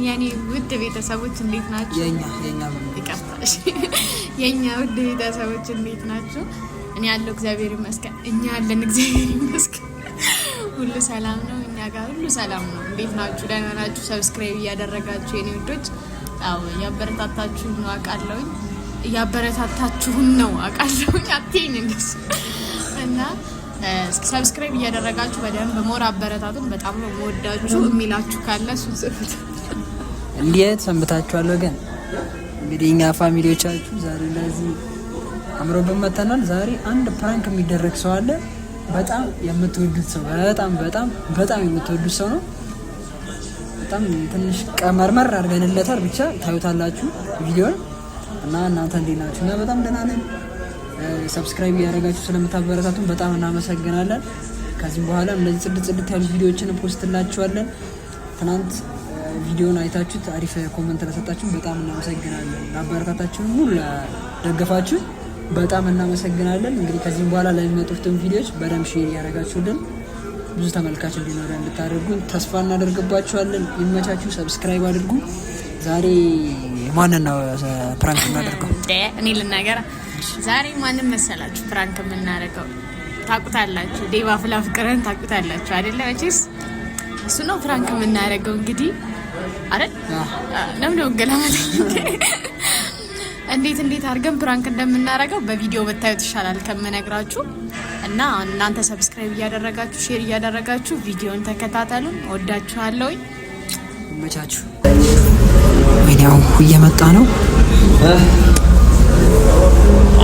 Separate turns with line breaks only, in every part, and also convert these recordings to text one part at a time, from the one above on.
የኔ ውድ ቤተሰቦች እንዴት ናችሁ? የኛ ውድ ቤተሰቦች እንዴት ናችሁ? እኔ ያለው እግዚአብሔር ይመስገን፣ እኛ ያለን እግዚአብሔር ይመስገን። ሁሉ ሰላም ነው፣ እኛ ጋር ሁሉ ሰላም ነው። እንዴት ናችሁ? ደህና ናችሁ? ሰብስክራይብ እያደረጋችሁ የኔ ውዶች፣ አዎ ያበረታታችሁ ነው አውቃለሁ። እያበረታታችሁን ነው አውቃለሁ። አትይኝ እንደሱ እና ሰብስክራይብ እያደረጋችሁ በደንብ ሞር አበረታቱን። በጣም ነው ወዳችሁ የሚላችሁ ካለ እሱን ጽፉት።
እንዴት ሰንብታችኋል ወገን? እንግዲህ እኛ ፋሚሊዎቻችሁ ዛሬ ለዚህ አምሮብን መተናል። ዛሬ አንድ ፕራንክ የሚደረግ ሰው አለ። በጣም የምትወዱት ሰው፣ በጣም የምትወዱት ሰው ነው። በጣም ትንሽ ቀመርመር አድርገንለታል። ብቻ ታዩታላችሁ ቪዲዮን እና እናንተ እንዴት ናችሁ? እና በጣም ደህና ነን። ሰብስክራይብ ያደረጋችሁ ስለምታበረታቱን በጣም እናመሰግናለን። ከዚህ በኋላ እንደዚህ ጽድት ያሉ ቪዲዮዎችን ፖስትላችኋለን። ትናንት ቪዲዮን አይታችሁት አሪፍ ኮሜንት ለሰጣችሁ በጣም እናመሰግናለን። ለአበረታታችሁን ሁሉ ለደገፋችሁ በጣም እናመሰግናለን። እንግዲህ ከዚህ በኋላ ለሚመጡትን ቪዲዮዎች በደንብ ሼር ያደረጋችሁልን ብዙ ተመልካች እንዲኖር እንድታደርጉን ተስፋ እናደርግባችኋለን። ይመቻችሁ፣ ሰብስክራይብ አድርጉ። ዛሬ ማንን ነው ፕራንክ እናደርገው?
እኔ ልናገር። ዛሬ ማንን መሰላችሁ ፕራንክ የምናደርገው? ታውቁታላችሁ፣ ዴቫ ፍቅርን ታውቁታላችሁ አይደለ? መቼስ እሱ ነው ፕራንክ የምናደርገው። እንግዲህ አይደል ነው ገላማት እንዴት አድርገን ፕራንክ እንደምናደርገው በቪዲዮ ብታዩት ይሻላል ከምነግራችሁ። እና እናንተ ሰብስክራይብ እያደረጋችሁ ሼር እያደረጋችሁ ቪዲዮን ተከታተሉን። ወዳችኋለሁ።
ይመቻችሁ። ወይኔው እየመጣ ነው።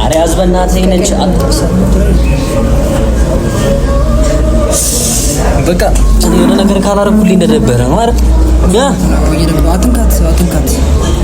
አሪያዝ በእናትህ ነች አጥቅስ በቃ የሆነ ነገር ካላረኩልኝ እንደደበረ ነው አይደል? ያ
አትንካት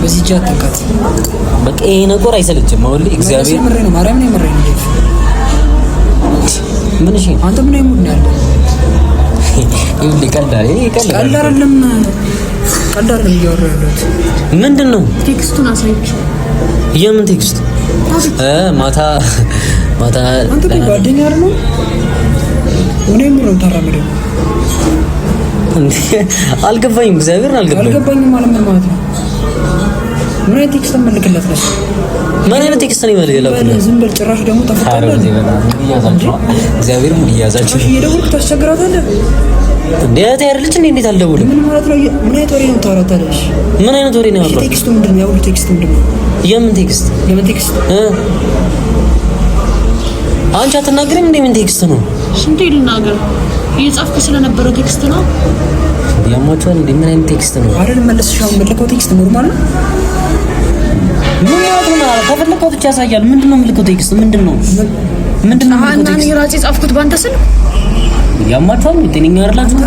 በዚህ እጅ አትንካት።
በቃ ይሄ ነገር አይሰለችም። አሁን እግዚአብሔር
ምሬ ነው፣ ማርያም ነው ምሬ ነው።
ምን እሺ
አንተ ምን አይሙድ ነው ያለው?
ይኸውልህ ቀልድ አይደለም
እያወራሁት።
ምንድን ነው
ቴክስቱን አሳይቼው።
የምን ቴክስት? ማታ
አንተ ጓደኛ አይደል? ምን አይሙድ ነው ታራመደው?
አልገባኝም። እግዚአብሔርን
አልገባኝም ማለት ምን ማለት ነው? ምን አይነት ቴክስት መልክለት ነው?
ምን አይነት ቴክስት ነው ይመልከላችሁ?
ዝም በል። ጭራሽ ደግሞ ተፈታለ።
እግዚአብሔር ምን ይያዛችሁ?
እየደወልክ ታስቸግራታለህ
እንዴ? ታያለች እንዴ? እንዴት አልደውልም?
ምን ማለት ነው? ምን አይነት ወሬ ነው ታወራታለሽ?
ምን አይነት ወሬ ነው?
ቴክስቱ ምንድን ነው? ያው ቴክስቱ ምንድን ነው?
የምን ቴክስት? አንቺ አትናገሪም እንዴ? ምን ቴክስት ነው?
ስንቴ ልናገር? እየጻፍኩ ስለነበረው ቴክስት ነው።
ያማቻል እንዴ? ምን አይነት ቴክስት ነው?
አይደል መልስሻው መልከው ቴክስት ኖርማል ነው።
ምን ያለው ነው? ከፈለከው ብቻ ያሳያል። ምንድነው መልከው ቴክስት? ምንድነው
አና እኔ ራሴ ጻፍኩት ባንተ ስል
ያማቻል እንዴ? ጤነኛ አይደላችሁ?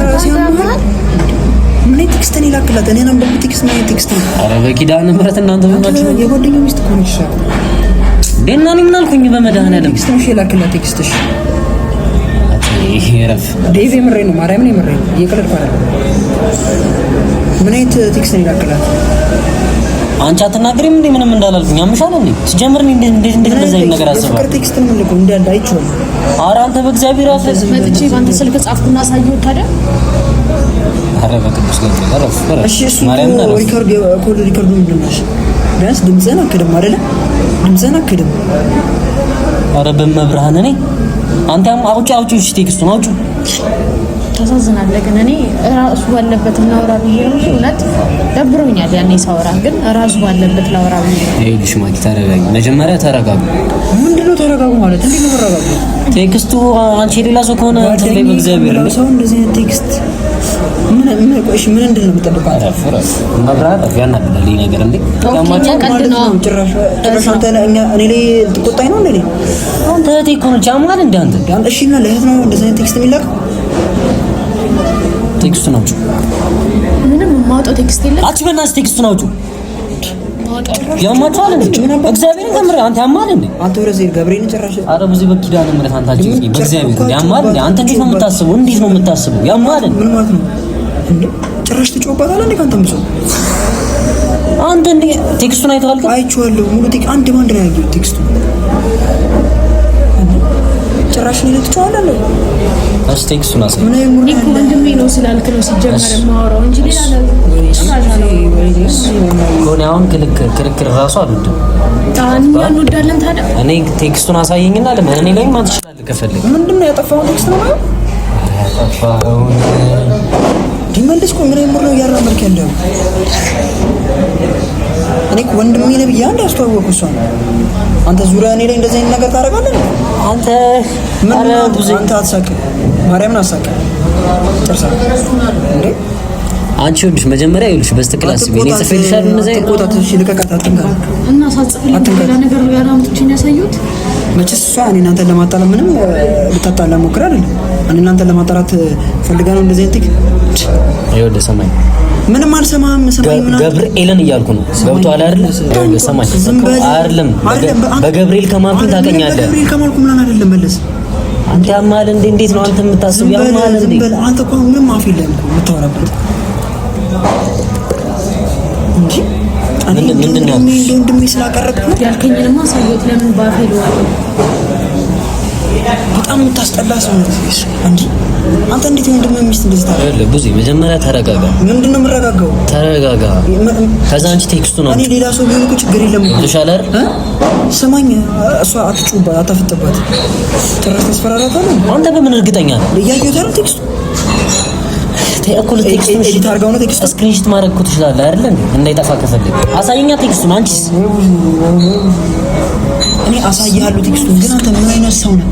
ምን ቴክስት ነው ይላክላት? እኔ ነበር ቴክስት ነው ቴክስት ነው።
ኧረ በኪዳነ ምህረት እናንተ ምናችሁ ነው?
የጓደኛው ሚስት እኮ ነች ሻ
ደና ነኝ ምን አልኩኝ? በመድኃኒዓለም
ቴክስት ነው ይላክላት። ቴክስትሽ
ይሄረፍ
ዴቭ የምሬ ነው፣ ማርያም ነው የምሬ ነው። እየቀለድኩ አይደለም። ምን አይነት ቴክስት ነው ይላክላት?
አንቺ አትናገሪም እንዴ? ምንም እንዳላልኩኝ አምሻል እንዴ? ሲጀምር እንዴት እንደዛ ነገር አሰባ
ፍቅር ቴክስት ምን ልኮ እንዳለ አይቼው።
ኧረ አንተ በእግዚአብሔር አፈስ
መጥቼ ባንተ ስልክ ጻፍኩና አሳየው ታዲያ።
ኧረ በቅዱስ ገብርኤል አረፍ ፈረስ
እሺ እሱ ሪከርድ ኮል ሪከርዱ ምንድን ነው? ቢያንስ ድምፅህን አክድም አይደለ? ድምፅህን አክድም።
ኧረ በመብርሃን እኔ አንተ አውጪው እሺ፣ ቴክስቱን አውጪው።
ታሳዝናለህ ግን እኔ ራሱ ባለበት እናውራ ብዬ ነው። እውነት ደብሮኛል ያኔ ሳወራ፣ ግን ራሱ ባለበት ላውራ ብዬ ነው።
ይኸውልሽ ማኪ ተረጋጊ፣ መጀመሪያ ተረጋጉ።
ምንድነው ተረጋጉ ማለት? እንዴት ነው ተረጋጉ?
ቴክስቱ አንቺ ሌላ ሰው ከሆነ አንተ ላይ በእግዚአብሔር ነው
ሰው እንደዚህ ቴክስት ምን እንድል ነው የምጠብቀው?
አረፈረስ መብራት ያናግዳል ይሄ ነገር እንዴ? ያማቸው
ቀልድ ነው።
ጭራሽ አንተ እኛ እኔ ላይ ልትቆጣኝ ነው እንዴ?
አንተ ቴክኖ ጃማል እንደ አንተ
እሺ። እና ለእህት ነው እንደዚህ አይነት ቴክስት የሚላክ?
ቴክስቱን አውጪው።
ምንም የማውጣው ቴክስት የለም።
አቺ በእናትሽ ቴክስቱን አውጪው። ያማቸው እንዴ? እግዚአብሔርን ከምር አንተ ያማል እንዴ?
አንተ ወረዘይ ገብርኤልን ጭራሽ
አረ ብዙ በኪዳነ ምህረት አንተ አጭኝ በእግዚአብሔር ያማል እንዴ? አንተ እንዴት ነው የምታስበው? እንዴት ነው የምታስበው? ያማል
ምን ማለት ነው እንዴ? ጭራሽ ትጮባታለህ እንዴ? ካንተ ምሰው
አንተ እንዴ ቴክስቱን አይተዋል?
አይቼዋለሁ። ሙሉ አንድ ባንድ ነው ያየሁት ቴክስቱን። ጭራሽ ነው ልትጮዋለህ
ቴክስቱን አሳይ።
እኮ ወንድሜ ነው ስላልክ ነው ሲጀመር የማወራው እንጂ ሌላ ነገር
አሁን ክርክር ራሱ አይደለም።
እኛ እንወዳለን ታዲያ።
እኔ ቴክስቱን አሳየኝና ለምን እኔ ላይ ማን ትችላለህ ከፈለግ።
ምንድነው ያጠፋውን ቴክስት ነው
ያጠፋውን
ዲመልስ እኮ ምን አይሞር ነው ያራመልክ ያለው። እኔ ወንድሜ ነኝ ብዬ አንድ አስተዋወቅኩ እሷን። አንተ ዙሪያ እኔ ላይ እንደዚህ አይነት ነገር ታደርጋለህ አንተ? ምን አንተ አትሳቅ፣ ማርያምን አትሳቅ። ጨርሳ እንዴ
አንቺ ወንድሽ መጀመሪያ ይሉሽ በስተክላስ ቢኔ ጽፌልሻል። እነዚህ
ቆጣቶች ልቀቃታት
እና ሳጽፍልኝ ሌላ ነገር ያራምጥችን ያሳዩት
መቼስ እሷ እኔ እናንተን ለማጣላት ምንም ልታጣላ ሞክራ አይደለም። እኔ እናንተን ለማጣላት ፈልጋ ነው እንደዚህ እንት
ይወደ ሰማይ
ምንም አልሰማም። ሰማይ ምን
ገብርኤልን እያልኩ ነው። ገብቶሃል አይደል? ይወደ ሰማይ አይደለም በገብርኤል ከማልኩኝ ታውቀኛለህ።
በገብርኤል ከማልኩ ምን አይደለም መለስ
አንተ ያማል እንዴ? እንዴት ነው አንተ የምታስበው? ያማል እንዴ?
አንተ እኮ ምንም አፍ የለም እኮ የምታወራበት እንጂ ምንድን ነው ወንድሜ ስላቀረብኩ
ያልከኝንማ ሳይወት ለምን ባፈለዋል?
በጣም የምታስጠላ ሰው ነው እንጂ አንተ እንዴት ወንድሜ ሚስት እንደዚህ ታደርጋለህ?
ብዙ መጀመሪያ ተረጋጋ።
ምንድነው የምረጋጋው?
ተረጋጋ። ከዛ አንቺ ቴክስቱ ነው።
እኔ ሌላ ሰው ቢሆን እኮ ችግር የለም እኮ
ተሻለር።
ስማኝ፣ እሷ አትጩባት፣ አታፍጥባት። ጭራሽ ተስፈራራታለህ።
አንተ በምን እርግጠኛ ነህ?
እያየሁት አይደል ቴክስቱ
ተያኩል ቴክስቱን
ኤዲት አድርገው ነው ቴክስቱ
ስክሪንሾት ማድረግ እኮ ትችላለህ አይደል እንዴ? እንዳይጠፋ ከፈለግ አሳየኛ ቴክስቱን። አንቺስ?
እኔ አሳያለሁ ቴክስቱን፣ ግን አንተ ምን አይነት ሰው ነህ?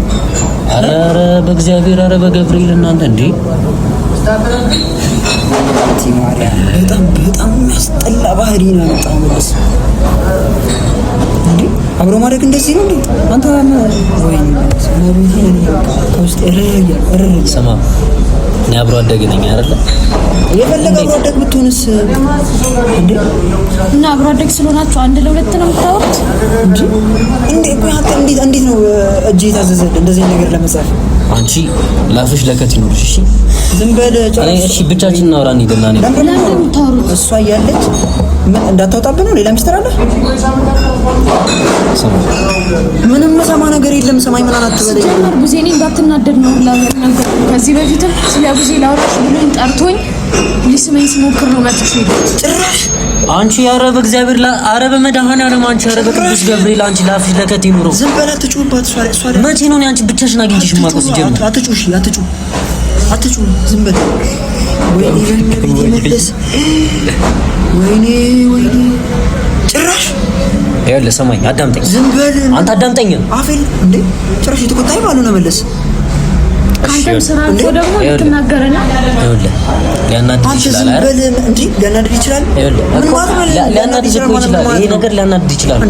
ኧረ በእግዚአብሔር ኧረ በገብርኤል እናንተ እንዴ!
በጣም የሚያስጠላ ባህሪ ነው ያመጣው መለስ። እንዴ አብሮ ማድረግ እንደዚህ ነው እንዴ? አንተ ወይኔ ከውስጥ
ስማ፣ እኔ አብሮ አደግ ነኝ አይደለ?
የፈለገ አብሮ አደግ ብትሆንስ እንዴ?
እና አብሮ አደግ ስለሆናችሁ አንድ ለሁለት ነው የምታወሩት እንጂ
እንዴት ነው እጅ የታዘዘልህ እንደዚህ ነገር ለመጻፍ?
አንቺ ላፍሽ ለከት ይኖርሽ። እሺ
ዝም በል ጨርስ።
እሺ ብቻችን እናውራ እንሂድና እኔ
ለምን የምታወሩት?
እሷ እያለች ምን እንዳታወጣብህ ነው? ሌላ ሚስጥር አለ? ምንም ሰማ ነገር የለም። ሰማይ ምን አትበለኝ።
ጀመር ቡዜ እኔ እንዳትናደድ ነው ነገር ከዚህ በፊትም ስለ ቡዜ ላውራሽ ብሎኝ ጠርቶኝ ሊስመኝ ሲሞክር ነው መጥቼ
ጭራሽ
አንቺ ኧረ በእግዚአብሔር ኧረ በመድኃኒዓለም አንቺ ኧረ በቅዱስ ገብርኤል አንቺ ላፍሽ ለከት ይኑረው።
ዝም በል አትጩህባት። እሷ
መቼ ነው አንቺ ብቻሽን አግኝቼሽ የማውቀው? ሲጀምር
አትጩህ ዝም በል። ወይኔ መለስ ወይኔ ጭራሽ
ይኸውልህ ሰማኝ፣ አዳምጠኝ።
ዝም በል
አንተ አዳምጠኝ።
አፌል እንዴ ጭራሽ የተቆጣኝ ባልሆነ መለስ
ካንተም ስራ እኮ ደግሞ ልትናገረና
ይኸውልህ ሊያናድድ ይችላል አይደል?
እንዴ ሊያናድድ ይችላል።
ሊያናድድ ይችላል። ይሄ ነገር ሊያናድድ ይችላል።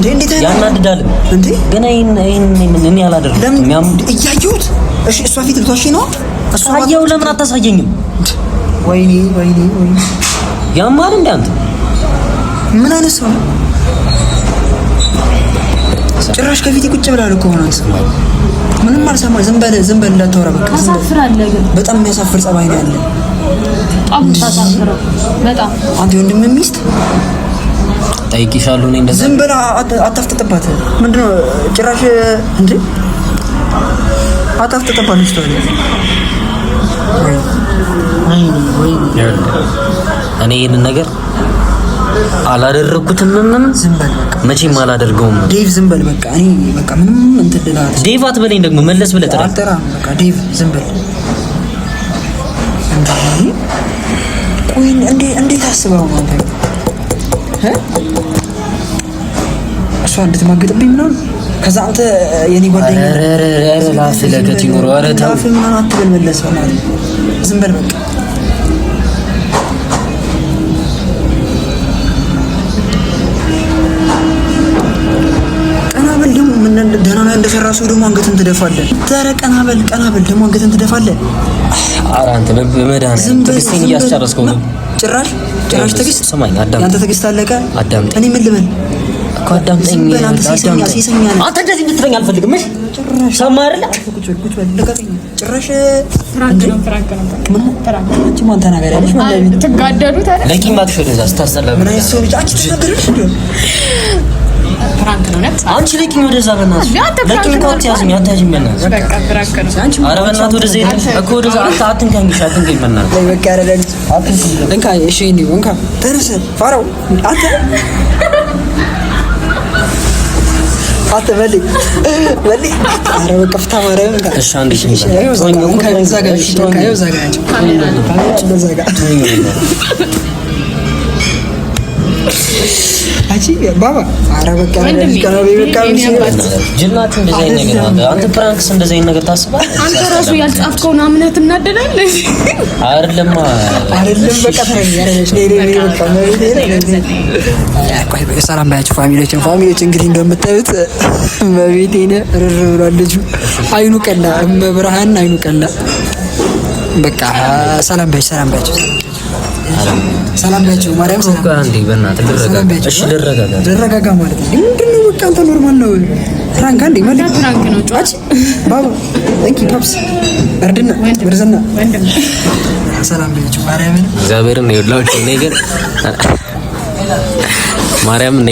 ያናድዳል
እንዴ
ገና ይሄን እኔ አላደርግም።
እያየሁት እሺ፣ እሷ ፊት ልትዋሺ ነው?
እሷ አየው ለምን አታሳየኝም?
ወይኔ
ያማል እንደ አንተ
ምን አይነት ሰው ነው? ጭራሽ ከፊቴ ቁጭ ብላል እኮ ሆነ። ምንም አልሰማኝ። ዝም በል እንዳታወራ በቃ።
ታሳፍራለህ ግን
በጣም የሚያሳፍር ጸባይ ነው ያለ።
በጣም ታሳፍረው በጣም
አንተ ወንድም ሚስት
ጠይቂሻለሁ። እኔ እንደዛ
ዝም በል አታፍጥጥባት። ምንድነው ጭራሽ እንዴ አታፍጥጥባት ልጅ ተወለ።
እኔ ይሄንን ነገር አላደረኩትም።
ዝም በል በቃ
መቼም አላደርገውም።
ዴቭ ዝም በል በቃ። እኔ በቃ ምንም እንትን ልላት
ዴቭ አትበለኝ ደግሞ መለስ ብለህ ጥራ።
አልጠራም በቃ ዴቭ ዝም በል። ቆይ እንዴት አስበው ነው አንተ እሷ እንድትማግጥብኝ ምናምን ከዛ አንተ የኔ ጓደኛ
ላፍ ለከት ይኖረው። ኧረ ተው
ምናምን አትበል መለስ ማለት ዝም በል በቃ። ደህና ነው እንደሰራ ሰው ደግሞ አንገትን ትደፋለህ። ኧረ ቀና በል ደግሞ አንገትን ትደፋለህ።
ኧረ አንተ በመድኃኒዓለም ትዕግስቴን እያስጨረስከው ነው።
ጭራሽ ትዕግስት
ስማኝ፣ አዳምጠኝ።
ያንተ ትዕግስት አለቀ።
አዳምጠኝ።
እኔ ምን ልበል
እኮ አዳምጠኝ። አንተ እንደዚህ እንድትለኝ አልፈልግም። እሺ ሰማህ አይደለ?
ቁጭ በል ልቀቀኝ። ጭራሽ
ፍራንክ ነው
አንቺ ማን ተናገሪያለሽ?
ትጋደሉት አይደል?
ለቂም እባክሽ ወደዛ ስታስጠላ።
ምን አይነት ሰው ልጅ አንቺ ተናገሪያለሽ እንዴ?
ፕራንክ ነው ነጥ
አንቺ ለኪኝ ወደዛ በእናትሽ ለኪኝ ካውት ያዝኝ አታጅኝ በእናትሽ
በቃ ፕራንክ ነው
ኧረ በእናትህ ወደዛ እኮ ወደዛ አትንካኝ በእናትህ
ላይ በቃ ያረዳኝ እንካ እሺ ነው እንካ ተነስ ፋራው አትበል ኧረ በቃ ፍታ ማርያም እንካ
እሺ አንዴ
እንካ ዘጋጅ አቺ ባባ ኧረ በቃ
ጅናት እንደዚህ አይነት ነገር አንተ ፕራንክስ እንደዚህ አይነት ነገር ታስባለህ?
አንተ ራሱ ያልጻፍከውን አምነህ ትናደዳለህ።
አይደለም በቃ በቃ ሰላም ባያችሁ ፋሚሊዎች እንግዲህ እንደምታዩት በቤቴነ ርር ብሏል ልጁ አይኑ ቀላ መብርሃን አይኑ ቀላ በቃ ሰላም ባያችሁ ማርያም ሰላም
አንዴ በእናትህ ደረጋጋ
ማለት ነው። ምንድነው በቃ አንተ ኖርማል ነው ፍራንክ አንዴ ማለት
ፍራንክ ነው ጫች
ባባ እንኪ ፓፕስ እርድና ወንድም ሰላም ባያችሁ ማርያምን
እግዚአብሔርን ይወላችሁ እኔ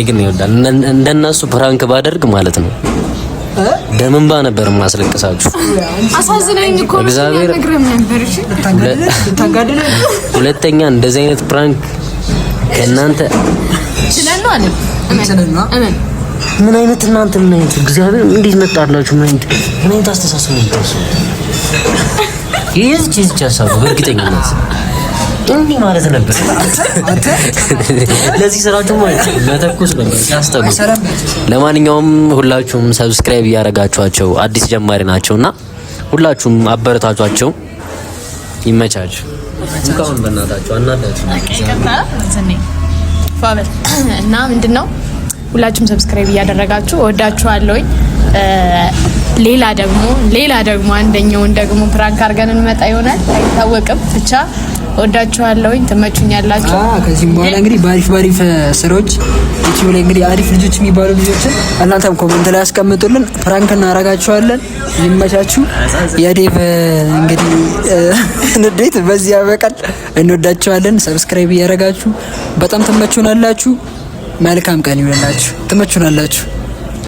ግን ይወዳል እንደነሱ ፕራንክ ባደርግ ማለት ነው ደምንባ ነበር ማስለቀሳችሁ
አሳዝነኝ እኮ እግዚአብሔር ነግረም ነበር እሺ
ታጋደለ
ሁለተኛ እንደዚህ አይነት ፕራንክ ከእናንተ
ስለነው አለ
ምን አይነት እናንተ ምን አይነት እግዚአብሔር እንዴት መጣላችሁ ምን አይነት አስተሳሰብ ነው ይሄ ሀሳብ በእርግጠኝነት እንዲህ ማለት ነበር ለዚህ ስራችሁ ማለት ለተኩስ ነበር ያስተው ለማንኛውም ሁላችሁም ሰብስክራይብ ያደረጋችኋቸው አዲስ ጀማሪ ናቸውና ሁላችሁም አበረታቷቸው ይመቻችሁ እንኳን በእናታችሁ አናዳችሁ
እና ምንድነው ሁላችሁም ሰብስክራይብ ያደረጋችሁ ወዳችኋለሁ ሌላ ደግሞ አንደኛውን ደግሞ ፕራንክ አድርገን እንመጣ ይሆናል አይታወቅም ብቻ ወዳችኋለሁ ተመቹኛላችሁ
ከዚህም በኋላ እንግዲህ ባሪፍ ስራዎች ዩቲዩብ ላይ እንግዲህ አሪፍ ልጆች የሚባሉ ልጆችን እናንተም ኮሜንት ላይ አስቀምጡልን ፕራንክ እናረጋችኋለን ይመቻችሁ የዴቭ እንግዲህ ንዴት በዚህ ያበቃል እንወዳችኋለን ሰብስክራይብ ያደረጋችሁ በጣም ተመቹናላችሁ መልካም ቀን ይሁንላችሁ ተመቹናላችሁ